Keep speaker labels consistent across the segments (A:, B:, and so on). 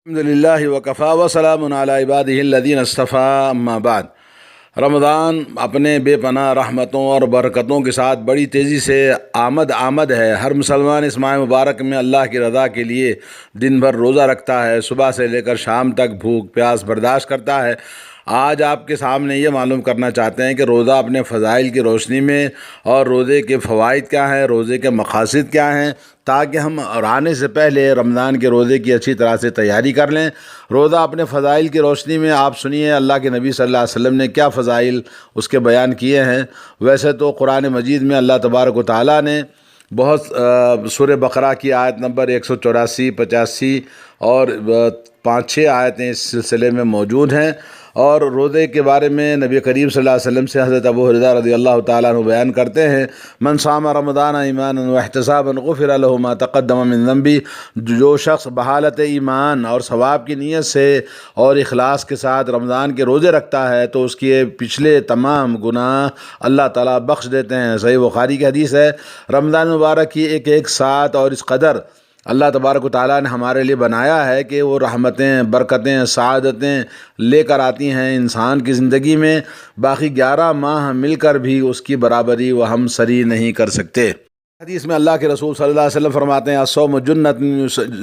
A: الحمدللہ وکفا وسلام علی عبادہ الذین اصطفیٰ اما بعد۔ رمضان اپنے بے پناہ رحمتوں اور برکتوں کے ساتھ بڑی تیزی سے آمد ہے۔ ہر مسلمان اس ماہ مبارک میں اللہ کی رضا کے لیے دن بھر روزہ رکھتا ہے، صبح سے لے کر شام تک بھوک پیاس برداشت کرتا ہے۔ آج آپ کے سامنے یہ معلوم کرنا چاہتے ہیں کہ روزہ اپنے فضائل کی روشنی میں اور روزے کے فوائد کیا ہیں، روزے کے مقاصد کیا ہیں، تاکہ ہم آنے سے پہلے رمضان کے روزے کی اچھی طرح سے تیاری کر لیں۔ روزہ اپنے فضائل کی روشنی میں آپ سنیے اللہ کے نبی صلی اللہ علیہ وسلم نے کیا فضائل اس کے بیان کیے ہیں۔ ویسے تو قرآن مجید میں اللہ تبارک و تعالیٰ نے بہت سورہ بقرہ کی آیت نمبر 184، 85 اور 5-6 آیتیں اس سلسلے میں موجود ہیں، اور روزے کے بارے میں نبی کریم صلی اللہ علیہ وسلم سے حضرت ابو ہریرہ رضی اللہ تعالیٰ عنہ بیان کرتے ہیں، من صام رمضان ایمانا واحتسابا غفر له ما تقدم من ذنبی، جو شخص بحالت ایمان اور ثواب کی نیت سے اور اخلاص کے ساتھ رمضان کے روزے رکھتا ہے تو اس کے پچھلے تمام گناہ اللہ تعالیٰ بخش دیتے ہیں۔ صحیح بخاری کی حدیث ہے۔ رمضان مبارک کی ایک ساتھ اور اس قدر اللہ تبارک و تعالیٰ نے ہمارے لیے بنایا ہے کہ وہ رحمتیں، برکتیں، سعادتیں لے کر آتی ہیں انسان کی زندگی میں۔ باقی 11 ماہ مل کر بھی اس کی برابری وہ ہم سری نہیں کر سکتے۔ حدیث میں اللہ کے رسول صلی اللہ علیہ وسلم فرماتے ہیں، الصوم جنۃ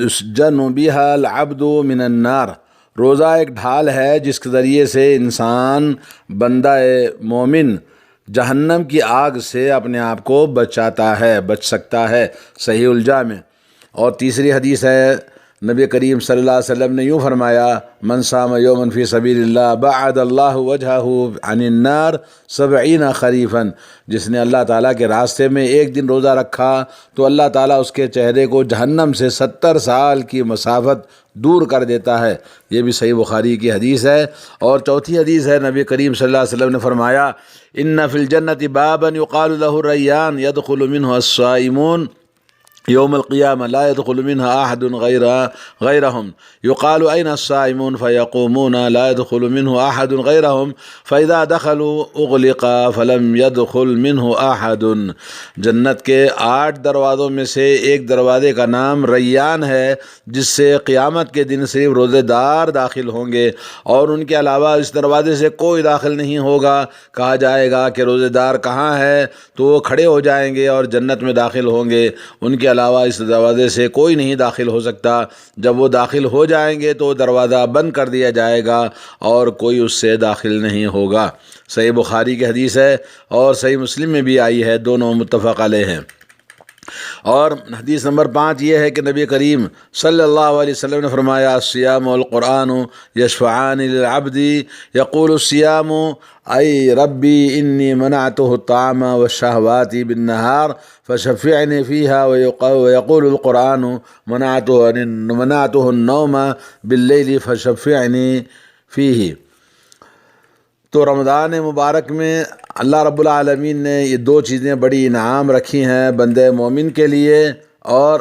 A: یسجن بہا العبد من النار، روزہ ایک ڈھال ہے جس کے ذریعے سے انسان بندہ مومن جہنم کی آگ سے اپنے آپ کو بچ سکتا ہے۔ صحیح الجامع۔ اور تیسری حدیث ہے، نبی کریم صلی اللہ علیہ وسلم نے یوں فرمایا، من صام یوما فی سبیل اللہ بعد اللہ وجہہ عن النار 70 خریفا، جس نے اللہ تعالیٰ کے راستے میں ایک دن روزہ رکھا تو اللہ تعالیٰ اس کے چہرے کو جہنم سے 70 سال کی مسافت دور کر دیتا ہے۔ یہ بھی صحیح بخاری کی حدیث ہے۔ اور چوتھی حدیث ہے، نبی کریم صلی اللہ علیہ وسلم نے فرمایا، ان فی الجنۃ بابا یقال له الریان يدخل منه الصائمون یوم القیامہ لا يدخل منها احد غیرهم یقال این الصائمون فیقومون لا يدخل منه احد غیرهم فاذا دخلوا اغلق فلم يدخل منه احد۔ جنت کے 8 دروازوں میں سے ایک دروازے کا نام ریان ہے، جس سے قیامت کے دن صرف روزے دار داخل ہوں گے، اور ان کے علاوہ اس دروازے سے کوئی داخل نہیں ہوگا۔ کہا جائے گا کہ روزے دار کہاں ہے، تو وہ کھڑے ہو جائیں گے اور جنت میں داخل ہوں گے، ان کے علاوہ اس دروازے سے کوئی نہیں داخل ہو سکتا۔ جب وہ داخل ہو جائیں گے تو دروازہ بند کر دیا جائے گا اور کوئی اس سے داخل نہیں ہوگا۔ صحیح بخاری کی حدیث ہے اور صحیح مسلم میں بھی آئی ہے، دونوں متفق علیہ ہیں۔ اور حدیث نمبر 5 یہ ہے کہ نبی کریم صلی اللہ علیہ وسلم نے فرمایا، الصیام والقرآن یشفعان للعبد یقول الصیام ای ربی انی منعته الطعام والشہوات بالنہار فشفعنی فیہا، ویقول القرآن منعته النوم باللیل فشفعنی فیہ۔ تو رمضان مبارک میں اللہ رب العالمین نے یہ 2 چیزیں بڑی انعام رکھی ہیں بندے مومن کے لیے، اور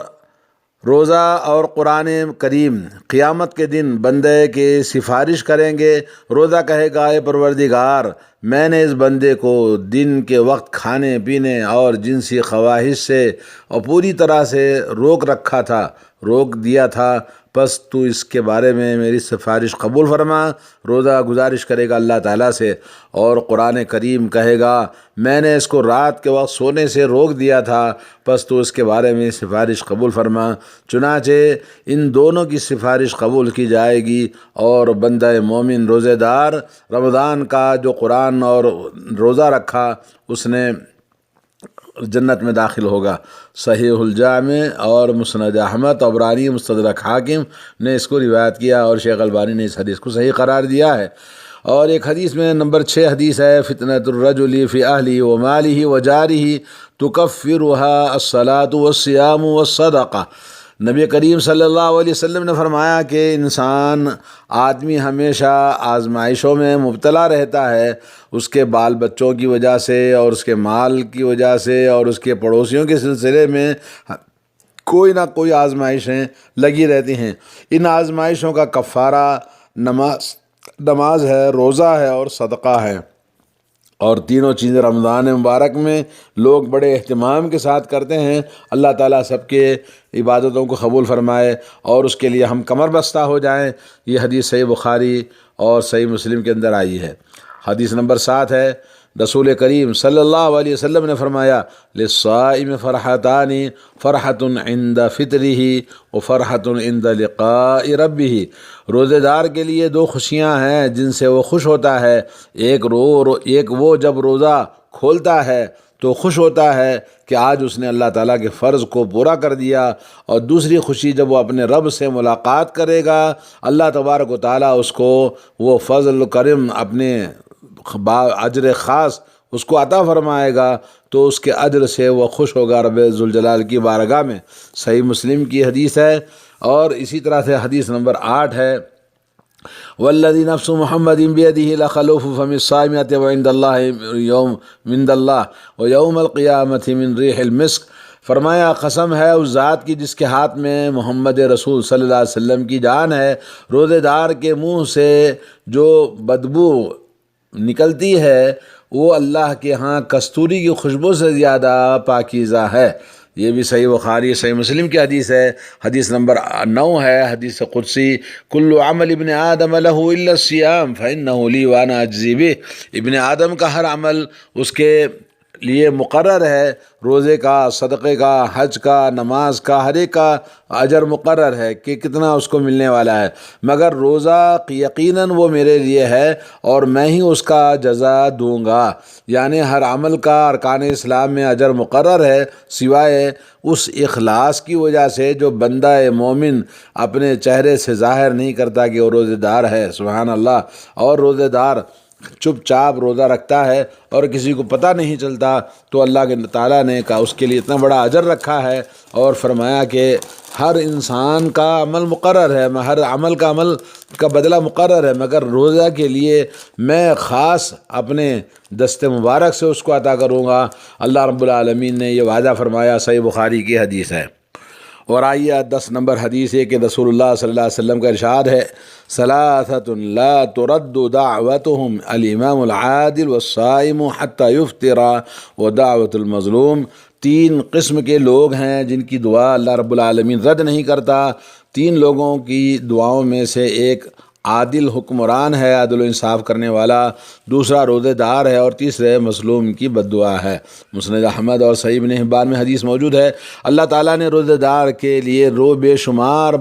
A: روزہ اور قرآن کریم قیامت کے دن بندے کی سفارش کریں گے۔ روزہ کہے گا، اے پروردگار، میں نے اس بندے کو دن کے وقت کھانے پینے اور جنسی خواہش سے اور پوری طرح سے روک دیا تھا، پس تو اس کے بارے میں میری سفارش قبول فرما۔ روزہ گزارش کرے گا اللہ تعالیٰ سے، اور قرآن کریم کہے گا، میں نے اس کو رات کے وقت سونے سے روک دیا تھا، پس تو اس کے بارے میں سفارش قبول فرما۔ چنانچہ ان دونوں کی سفارش قبول کی جائے گی، اور بندہ مومن روزے دار رمضان کا جو قرآن اور روزہ رکھا اس نے جنت میں داخل ہوگا۔ صحیح الجامع اور مسند احمد، طبرانی، مستدرک حاکم نے اس کو روایت کیا، اور شیخ البانی نے اس حدیث کو صحیح قرار دیا ہے۔ اور ایک حدیث میں نمبر 6 حدیث ہے، فتنۃ الرجل فی اہلہ و مالہ و جارہ تکفرها الصلاۃ والصیام والصدقہ۔ نبی کریم صلی اللہ علیہ وسلم نے فرمایا کہ آدمی ہمیشہ آزمائشوں میں مبتلا رہتا ہے، اس کے بال بچوں کی وجہ سے اور اس کے مال کی وجہ سے اور اس کے پڑوسیوں کے سلسلے میں کوئی نہ کوئی آزمائشیں لگی رہتی ہیں۔ ان آزمائشوں کا کفارہ نماز ہے، روزہ ہے اور صدقہ ہے۔ اور تینوں چیزیں رمضان مبارک میں لوگ بڑے اہتمام کے ساتھ کرتے ہیں۔ اللہ تعالیٰ سب کے عبادتوں کو قبول فرمائے اور اس کے لیے ہم کمر بستہ ہو جائیں۔ یہ حدیث صحیح بخاری اور صحیح مسلم کے اندر آئی ہے۔ حدیث نمبر 7 ہے، رسول کریم صلی اللہ علیہ وسلم نے فرمایا، للصائم فرحتان، فرحت عند فطرہ وفرحت عند لقاء ربہ۔ روزے دار کے لیے دو خوشیاں ہیں جن سے وہ خوش ہوتا ہے۔ ایک وہ جب روزہ کھولتا ہے تو خوش ہوتا ہے کہ آج اس نے اللہ تعالیٰ کے فرض کو پورا کر دیا، اور دوسری خوشی جب وہ اپنے رب سے ملاقات کرے گا، اللہ تبارک و تعالیٰ اس کو وہ فضل و کرم اپنے اجر خاص اس کو عطا فرمائے گا، تو اس کے اجر سے وہ خوش ہوگا رب ذوالجلال کی بارگاہ میں۔ صحیح مسلم کی حدیث ہے۔ اور اسی طرح سے حدیث نمبر 8 ہے، والذی نفس محمد بیدہ لخلوف فم الصائم وعند اللہ ویوم القیامۃ من ریح المسک۔ فرمایا قسم ہے اس ذات کی جس کے ہاتھ میں محمد رسول صلی اللہ علیہ وسلم کی جان ہے، روزے دار کے منہ سے جو بدبو نکلتی ہے وہ اللہ کے ہاں کستوری کی خوشبو سے زیادہ پاکیزہ ہے۔ یہ بھی صحیح بخاری صحیح مسلم کی حدیث ہے۔ حدیث نمبر 9 ہے، حدیث قدسی، کل عمل ابن آدم لہ الا الصیام فانہ لی وانا اجزی بہ۔ ابن آدم کا ہر عمل اس کے لیے مقرر ہے، روزے کا، صدقے کا، حج کا، نماز کا، ہر ایک کا اجر مقرر ہے کہ کتنا اس کو ملنے والا ہے، مگر روزہ یقیناً وہ میرے لیے ہے اور میں ہی اس کا جزا دوں گا۔ یعنی ہر عمل کا ارکان اسلام میں اجر مقرر ہے، سوائے اس اخلاص کی وجہ سے جو بندہ مومن اپنے چہرے سے ظاہر نہیں کرتا کہ وہ روزے دار ہے، سبحان اللہ۔ اور روزے دار چپ چاپ روزہ رکھتا ہے اور کسی کو پتہ نہیں چلتا، تو اللہ کے تعالیٰ نے کہا اس کے لیے اتنا بڑا اجر رکھا ہے، اور فرمایا کہ ہر انسان کا عمل مقرر ہے، ہر عمل کا بدلہ مقرر ہے، مگر روزہ کے لیے میں خاص اپنے دست مبارک سے اس کو عطا کروں گا۔ اللہ رب العالمین نے یہ وعدہ فرمایا، صحیح بخاری کی حدیث ہے۔ اور آئیے 10 نمبر حدیث ہے کہ رسول اللہ صلی اللہ علیہ وسلم کا ارشاد ہے، ثلاثۃ لا ترد دعوتهم الامام العادل والصائم حتى يفطر ودعوت المظلوم۔ 3 قسم کے لوگ ہیں جن کی دعا اللہ رب العالمین رد نہیں کرتا۔ 3 لوگوں کی دعاؤں میں سے ایک عادل حکمران ہے، عدل و انصاف کرنے والا، دوسرا روزے دار ہے، اور تیسرے مظلوم کی بد دعا ہے۔ مسند احمد اور صحیح ابن حبان میں حدیث موجود ہے، اللہ تعالیٰ نے روزے دار کے لیے بے شمار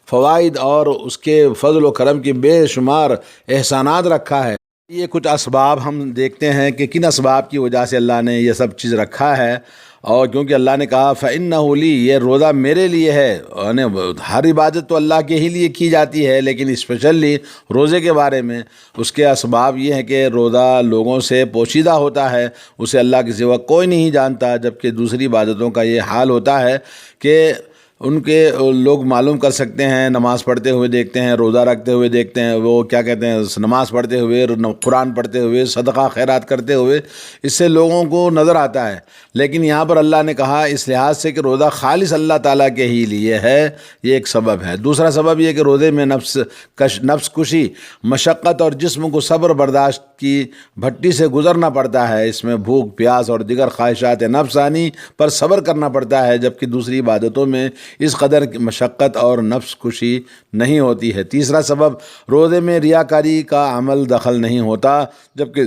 A: فوائد اور اس کے فضل و کرم کی بے شمار احسانات رکھا ہے۔ یہ کچھ اسباب ہم دیکھتے ہیں کہ کن اسباب کی وجہ سے اللہ نے یہ سب چیز رکھا ہے، اور کیونکہ اللہ نے کہا فَإِنَّهُ لِي، یہ روزہ میرے لیے ہے، یعنی ہر عبادت تو اللہ کے ہی لیے کی جاتی ہے، لیکن اسپیشلی روزے کے بارے میں اس کے اسباب یہ ہیں کہ روزہ لوگوں سے پوشیدہ ہوتا ہے، اسے اللہ کے سوا کوئی نہیں جانتا، جبکہ دوسری عبادتوں کا یہ حال ہوتا ہے کہ ان کے لوگ معلوم کر سکتے ہیں، نماز پڑھتے ہوئے دیکھتے ہیں، روزہ رکھتے ہوئے دیکھتے ہیں، وہ کیا کہتے ہیں، نماز پڑھتے ہوئے، قرآن پڑھتے ہوئے، صدقہ خیرات کرتے ہوئے، اس سے لوگوں کو نظر آتا ہے۔ لیکن یہاں پر اللہ نے کہا اس لحاظ سے کہ روزہ خالص اللہ تعالیٰ کے ہی لیے ہے، یہ ایک سبب ہے۔ دوسرا سبب یہ کہ روزے میں نفس کشی، مشقت اور جسم کو صبر برداشت کی بھٹی سے گزرنا پڑتا ہے، اس میں بھوک پیاس اور دیگر خواہشات نفسانی پر صبر کرنا پڑتا ہے، جبکہ دوسری عبادتوں میں اس قدر کی مشقت اور نفس کشی نہیں ہوتی ہے۔ تیسرا سبب، روزے میں ریاکاری کا عمل دخل نہیں ہوتا، جبکہ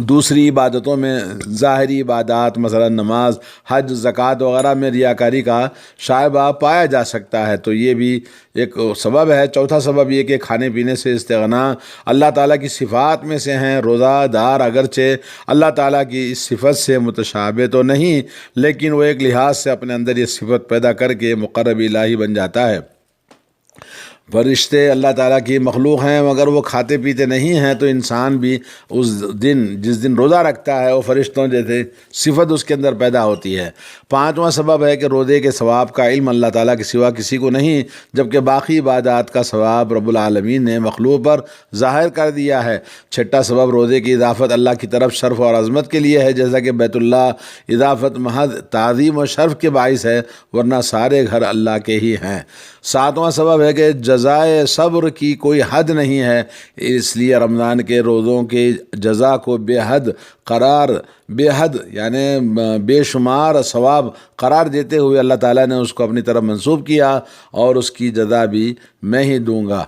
A: دوسری عبادتوں میں ظاہری عبادات مثلا نماز، حج، زکوٰۃ وغیرہ میں ریاکاری کا شائبہ پایا جا سکتا ہے، تو یہ بھی ایک سبب ہے۔ چوتھا سبب یہ کہ کھانے پینے سے استغنا اللہ تعالیٰ کی صفات میں سے ہیں۔ روزہ دار اگرچہ اللہ تعالیٰ کی اس صفت سے متشابہ تو نہیں، لیکن وہ ایک لحاظ سے اپنے اندر یہ صفت پیدا کر کے مقرب الہی بن جاتا ہے۔ فرشتے اللہ تعالیٰ کی مخلوق ہیں، مگر وہ کھاتے پیتے نہیں ہیں، تو انسان بھی جس دن روزہ رکھتا ہے وہ فرشتوں جیسے صفت اس کے اندر پیدا ہوتی ہے۔ 5واں سبب ہے کہ روزے کے ثواب کا علم اللہ تعالیٰ کے سوا کسی کو نہیں، جبکہ باقی عبادات کا ثواب رب العالمین نے مخلوق پر ظاہر کر دیا ہے۔ 6واں سبب، روزے کی اضافت اللہ کی طرف شرف اور عظمت کے لیے ہے، جیسا کہ بیت اللہ اضافت محض تعظیم و شرف کے باعث ہے، ورنہ سارے گھر اللہ کے ہی ہیں۔ ساتواں سبب ہے کہ جزائے صبر کی کوئی حد نہیں ہے، اس لیے رمضان کے روزوں کی جزا کو بے حد قرار، بے حد یعنی بے شمار ثواب قرار دیتے ہوئے اللہ تعالیٰ نے اس کو اپنی طرف منسوب کیا، اور اس کی جزا بھی میں ہی دوں گا۔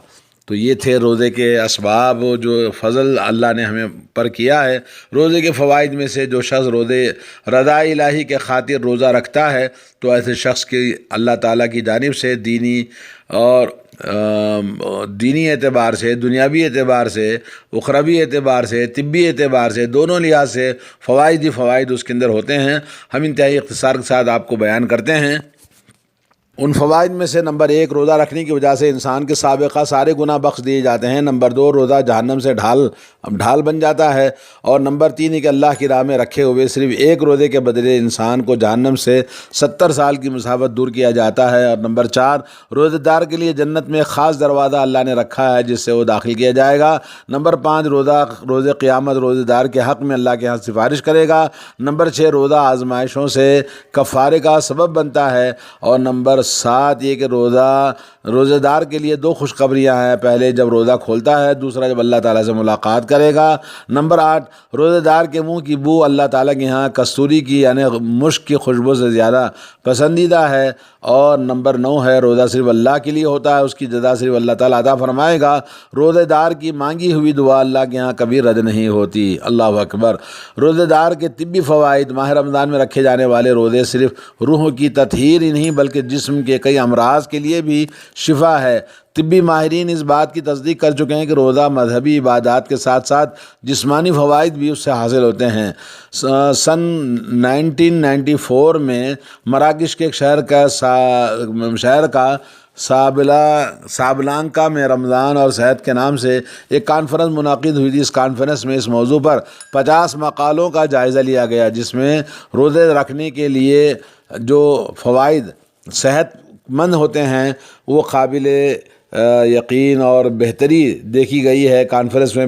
A: تو یہ تھے روزے کے اسباب، جو فضل اللہ نے ہمیں پر کیا ہے۔ روزے کے فوائد میں سے جو شخص روزے رضا الہی کے خاطر روزہ رکھتا ہے تو ایسے شخص کی اللہ تعالیٰ کی جانب سے دینی اور دینی اعتبار سے، دنیاوی اعتبار سے، اخروی اعتبار سے، طبی اعتبار سے، دونوں لحاظ سے فوائد ہی فوائد اس کے اندر ہوتے ہیں۔ ہم انتہائی اختصار کے ساتھ آپ کو بیان کرتے ہیں۔ ان فوائد میں سے نمبر 1، روزہ رکھنے کی وجہ سے انسان کے سابقہ سارے گناہ بخش دیے جاتے ہیں۔ نمبر 2، روزہ جہنم سے ڈھال بن جاتا ہے۔ اور نمبر 3 کہ اللہ کی راہ میں رکھے ہوئے صرف ایک روزے کے بدلے انسان کو جہنم سے 70 سال کی مسافت دور کیا جاتا ہے۔ اور نمبر 4، روزہ دار کے لیے جنت میں خاص دروازہ اللہ نے رکھا ہے جس سے وہ داخل کیا جائے گا۔ نمبر 5، روزہ قیامت روزہ دار کے حق میں اللہ کے ہاں سفارش کرے گا۔ نمبر 6، روزہ آزمائشوں سے کفارے کا سبب بنتا ہے۔ اور نمبر 7 یہ کہ روزہ دار کے لیے 2 خوشخبریاں ہیں، پہلے جب روزہ کھولتا ہے، دوسرا جب اللہ تعالیٰ سے ملاقات کرے گا۔ نمبر 8، روزہ دار کے منہ کی بو اللہ تعالیٰ کے ہاں کستوری کی یعنی مشک کی خوشبو سے زیادہ پسندیدہ ہے۔ اور نمبر 9 ہے، روزہ صرف اللہ کے لیے ہوتا ہے، اس کی جزا صرف اللہ تعالیٰ عطا فرمائے گا۔ روزہ دار کی مانگی ہوئی دعا اللہ کے ہاں کبھی رد نہیں ہوتی۔ اللہ اکبر۔ روزہ دار کے طبی فوائد، ماہ رمضان میں رکھے جانے والے روزے صرف روح کی تطہیر ہی نہیں بلکہ جسم کے کئی امراض کے لیے بھی شفا ہے۔ طبی ماہرین اس بات کی تصدیق کر چکے ہیں کہ روزہ مذہبی عبادات کے ساتھ ساتھ جسمانی فوائد بھی اس سے حاصل ہوتے ہیں۔ سن 1994 میں مراکش کے ایک شہر کا سابلانکا میں رمضان اور صحت کے نام سے ایک کانفرنس منعقد ہوئی تھی۔ اس کانفرنس میں اس موضوع پر 50 مقالوں کا جائزہ لیا گیا، جس میں روزے رکھنے کے لیے جو فوائد صحت مند ہوتے ہیں وہ قابل یقین اور بہتری دیکھی گئی ہے۔ کانفرنس میں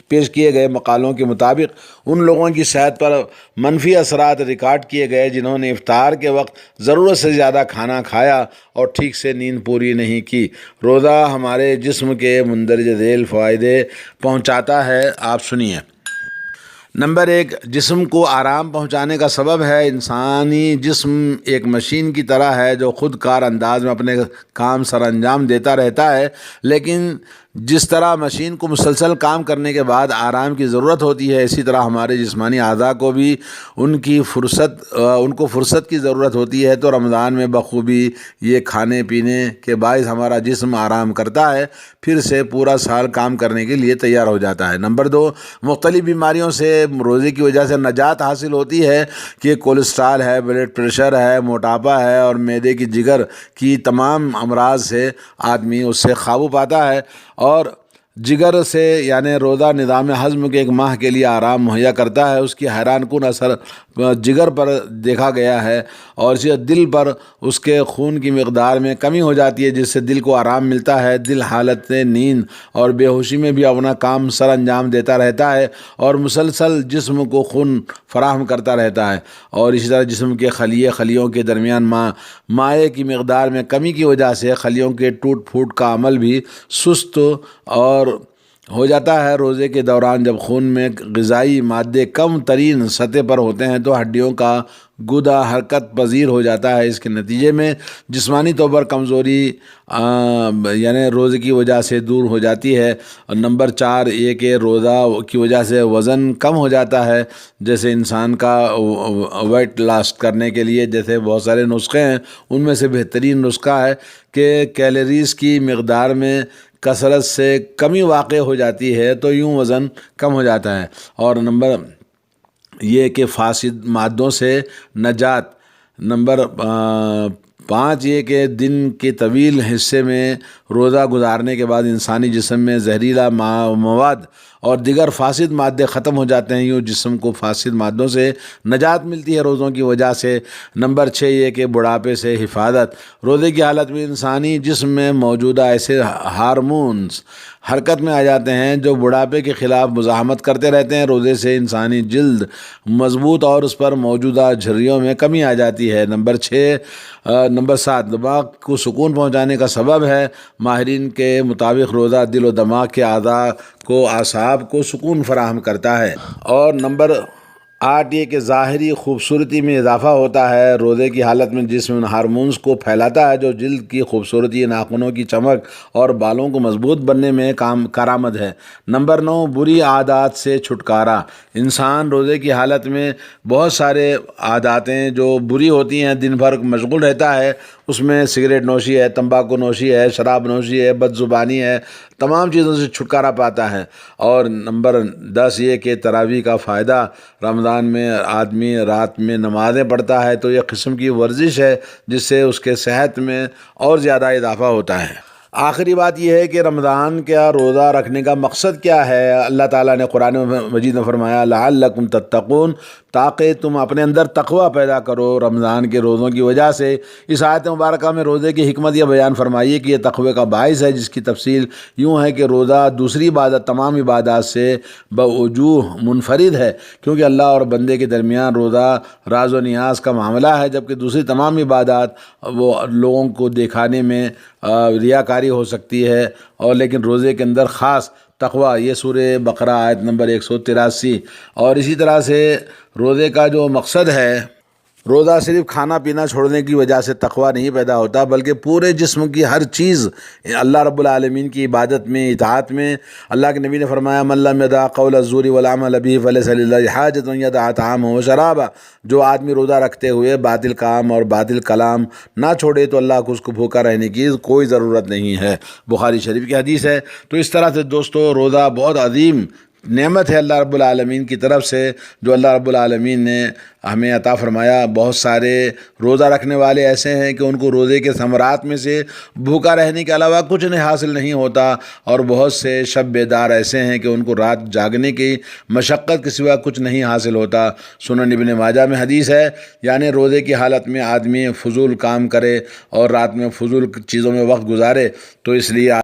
A: پیش کیے گئے مقالوں کے مطابق ان لوگوں کی صحت پر منفی اثرات ریکارڈ کیے گئے جنہوں نے افطار کے وقت ضرورت سے زیادہ کھانا کھایا اور ٹھیک سے نیند پوری نہیں کی۔ روزہ ہمارے جسم کے مندرجہ ذیل فوائد پہنچاتا ہے، آپ سنیے۔ نمبر 1، جسم کو آرام پہنچانے کا سبب ہے۔ انسانی جسم ایک مشین کی طرح ہے جو خود کار انداز میں اپنے کام سر انجام دیتا رہتا ہے، لیکن جس طرح مشین کو مسلسل کام کرنے کے بعد آرام کی ضرورت ہوتی ہے، اسی طرح ہمارے جسمانی اعضاء کو بھی ان کو فرصت کی ضرورت ہوتی ہے۔ تو رمضان میں بخوبی یہ کھانے پینے کے باعث ہمارا جسم آرام کرتا ہے، پھر سے پورا سال کام کرنے کے لیے تیار ہو جاتا ہے۔ نمبر 2، مختلف بیماریوں سے روزے کی وجہ سے نجات حاصل ہوتی ہے کہ کولیسٹرال ہے، بلڈ پریشر ہے، موٹاپا ہے اور معدے کی جگر کی تمام امراض سے آدمی اس سے قابو پاتا ہے۔ اور جگر سے یعنی روزہ نظام ہضم کے 1 ماہ کے لیے آرام مہیا کرتا ہے۔ اس کی حیران کن اثر جگر پر دیکھا گیا ہے، اور اسی دل پر اس کے خون کی مقدار میں کمی ہو جاتی ہے جس سے دل کو آرام ملتا ہے۔ دل حالت نیند اور بے ہوشی میں بھی اپنا کام سر انجام دیتا رہتا ہے اور مسلسل جسم کو خون فراہم کرتا رہتا ہے، اور اسی طرح جسم کے خلیوں کے درمیان مائع کی مقدار میں کمی کی وجہ سے خلیوں کے ٹوٹ پھوٹ کا عمل بھی سست اور ہو جاتا ہے۔ روزے کے دوران جب خون میں غذائی مادے کم ترین سطح پر ہوتے ہیں تو ہڈیوں کا گودا حرکت پذیر ہو جاتا ہے۔ اس کے نتیجے میں جسمانی طور پر کمزوری یعنی روزے کی وجہ سے دور ہو جاتی ہے۔ اور نمبر 4 یہ کہ روزہ کی وجہ سے وزن کم ہو جاتا ہے۔ جیسے انسان کا ویٹ لاس کرنے کے لیے جیسے بہت سارے نسخے ہیں، ان میں سے بہترین نسخہ ہے کہ کیلوریز کی مقدار میں کثرت سے کمی واقع ہو جاتی ہے تو یوں وزن کم ہو جاتا ہے۔ اور نمبر یہ کہ فاسد مادوں سے نجات۔ نمبر 5 یہ کہ دن کے طویل حصے میں روزہ گزارنے کے بعد انسانی جسم میں زہریلا مواد اور دیگر فاسد مادے ختم ہو جاتے ہیں، یوں جسم کو فاسد مادوں سے نجات ملتی ہے روزوں کی وجہ سے۔ نمبر 6 یہ کہ بڑھاپے سے حفاظت۔ روزے کی حالت میں انسانی جسم میں موجودہ ایسے ہارمونز حرکت میں آ جاتے ہیں جو بڑھاپے کے خلاف مزاحمت کرتے رہتے ہیں۔ روزے سے انسانی جلد مضبوط اور اس پر موجودہ جھریوں میں کمی آ جاتی ہے۔ نمبر 7 دماغ کو سکون پہنچانے کا سبب ہے۔ ماہرین کے مطابق روزہ دل و دماغ کے اعصاب کو سکون فراہم کرتا ہے۔ اور نمبر 8 یہ کہ ظاہری خوبصورتی میں اضافہ ہوتا ہے۔ روزے کی حالت میں جسم ان ہارمونز کو پھیلاتا ہے جو جلد کی خوبصورتی، ناخنوں کی چمک اور بالوں کو مضبوط بننے میں کارآمد ہے۔ نمبر 9 بری عادات سے چھٹکارا۔ انسان روزے کی حالت میں بہت سارے عاداتیں جو بری ہوتی ہیں دن بھر مشغول رہتا ہے، اس میں سگریٹ نوشی ہے، تمباکو نوشی ہے، شراب نوشی ہے، بد زبانی ہے، تمام چیزوں سے چھٹکارا پاتا ہے۔ اور نمبر 10 یہ کہ تراویح کا فائدہ۔ رمضان میں آدمی رات میں نمازیں پڑھتا ہے تو یہ قسم کی ورزش ہے جس سے اس کے صحت میں اور زیادہ اضافہ ہوتا ہے۔ آخری بات یہ ہے کہ رمضان کا روزہ رکھنے کا مقصد کیا ہے؟ اللہ تعالیٰ نے قرآن مجید میں فرمایا لعلکم تتقون، تاکہ تم اپنے اندر تقوی پیدا کرو رمضان کے روزوں کی وجہ سے۔ اس آیت مبارکہ میں روزے کی حکمت یہ بیان فرمائی کہ یہ تقوی کا باعث ہے، جس کی تفصیل یوں ہے کہ روزہ دوسری عبادت تمام عبادات سے بوجوہ منفرد ہے، کیونکہ اللہ اور بندے کے درمیان روزہ راز و نیاز کا معاملہ ہے، جبکہ دوسری تمام عبادات وہ لوگوں کو دکھانے میں ریاکاری ہو سکتی ہے، اور لیکن روزے کے اندر خاص تقوی۔ یہ سورہ بقرہ آیت نمبر 183۔ اور اسی طرح سے روزے کا جو مقصد ہے، روزہ صرف کھانا پینا چھوڑنے کی وجہ سے تقوی نہیں پیدا ہوتا، بلکہ پورے جسم کی ہر چیز اللہ رب العالمین کی عبادت میں، اطاعت میں۔ اللہ کے نبی نے فرمایا من لم يدع قول الزور والعمل به فليس لله حاجة ان يدع طعامه وشرابه، جو آدمی روزہ رکھتے ہوئے باطل کام اور باطل کلام نہ چھوڑے تو اللہ کو اس کو بھوکا رہنے کی کوئی ضرورت نہیں ہے۔ بخاری شریف کی حدیث ہے۔ تو اس طرح سے دوستو روزہ بہت عظیم نعمت ہے اللہ رب العالمین کی طرف سے، جو اللہ رب العالمین نے ہمیں عطا فرمایا۔ بہت سارے روزہ رکھنے والے ایسے ہیں کہ ان کو روزے کے ثمرات میں سے بھوکا رہنے کے علاوہ کچھ نہیں حاصل نہیں ہوتا، اور بہت سے شب بیدار ایسے ہیں کہ ان کو رات جاگنے کی مشقت کے سوا کچھ نہیں حاصل ہوتا۔ سنن ابن ماجہ میں حدیث ہے، یعنی روزے کی حالت میں آدمی فضول کام کرے اور رات میں فضول چیزوں میں وقت گزارے تو اس لیے